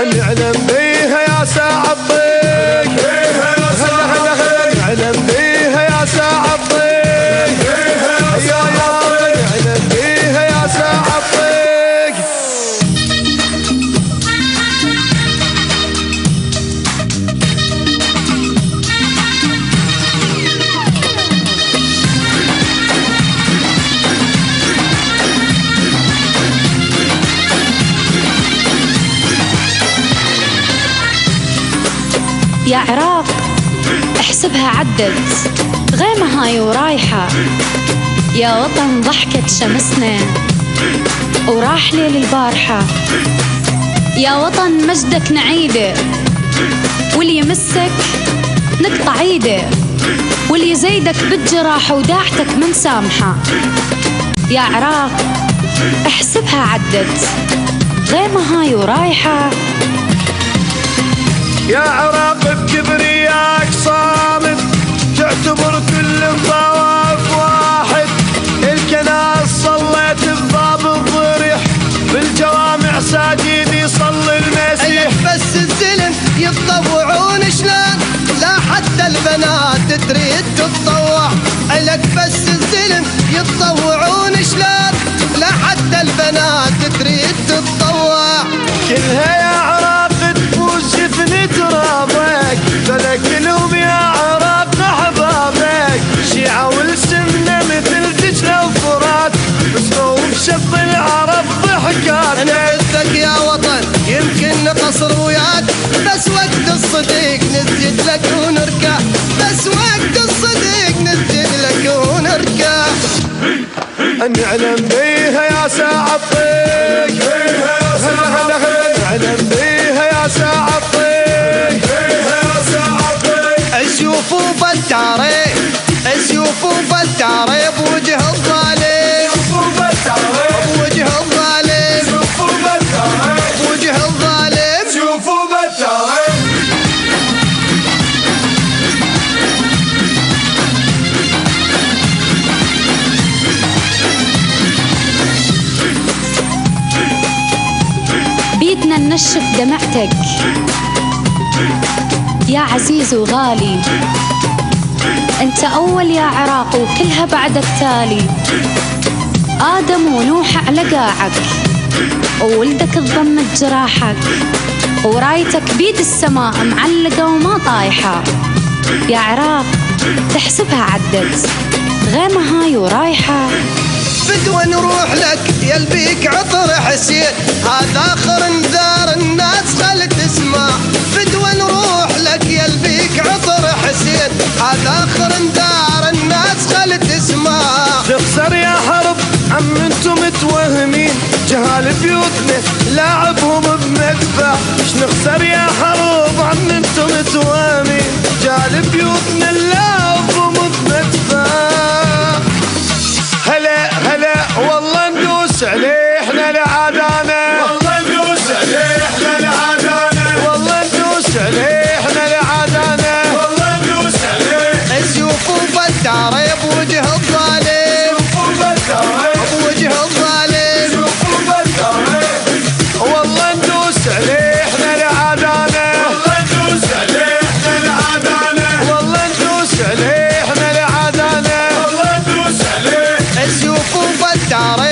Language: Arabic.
نعلم بيها يا ساعة الضيق، نعلم بيها يا ساعة الضيق، يا نعلم بيها يا ساعة الضيق. يا عراق احسبها عدت غيمة هاي ورايحة، يا وطن ضحكت شمسنا وراح ليل البارحة، يا وطن مجدك نعيده واللي يمسك نقطع ايده، واللي يزيدك بالجراح وداعتك من سامحة. يا عراق احسبها عدت غيمة هاي ورايحة. يا عراق بكبرياك صامت، تعتبر كل الطواف واحد، الكنائس صليت بباب الضريح، بالجوامع ساجد يصلي المسيح. بس الزلم يتطوعون شلون، لا حتى البنات تريد تتطوع. لك بس الزلم يتطوعون شلون، لا حتى البنات تريد تتطوع. كلها يا عراق تفوز شفن ترابك، فلك كلهم يا عراق احبابك، شيعة والسنة مثل دجلة وفرات، بصوب شط العرب ضحكات. نعزك يا وطن يمكن نقصر وياك، بس وقت الصديق نسجد لك ونركع، بس وقت الصديق نسجد لك ونركع. نعلم بيها يا ساعة الضيق، نعلم بيها يا ساعة الضيق، السيوف وبالتاري، السيوف وبالتاري بوجه الظالم، بوجه الظالم، بوجه الظالم. سيوف وبالتاري. بيدنا ننشف دمعتك يا عزيز وغالي، انت اول يا عراق وكلها بعدك تالي، ادم ونوح على قاعك وولدك تضمت جراحك، ورايتك بيد السماء معلقة وما طايحة. يا عراق تحسبها عدت غيمة هاي ورايحة. بدوى نروح لك يلبيك عطر حسين، هذا اخر انذار الناس خل تسمع. بدوى نروح لك يلبيك عطر حسين، هذا اخر انذار الناس خل تسمع. تخسر يا حرب عم انتم متوهمين، جهال بيوتنا لاعبهم بمدفع. نخسر يا حرب عم انتم متوهمين، جهال بيوتنا لاعبهم بمدفع. هلا هلا والله ندوس عليه احنا لعادانا، والله ندوس عليه احنا لعادانا، والله ندوس عليه احنا لعادانا، والله ندوس عليه. السيوف وبالتاري بوجه الظالم، بوجه الظالم، والله ندوس عليه احنا لعادانا، والله ندوس عليه احنا لعادانا، والله ندوس عليه احنا لعادانا، والله ندوس عليه. السيوف وبالتاري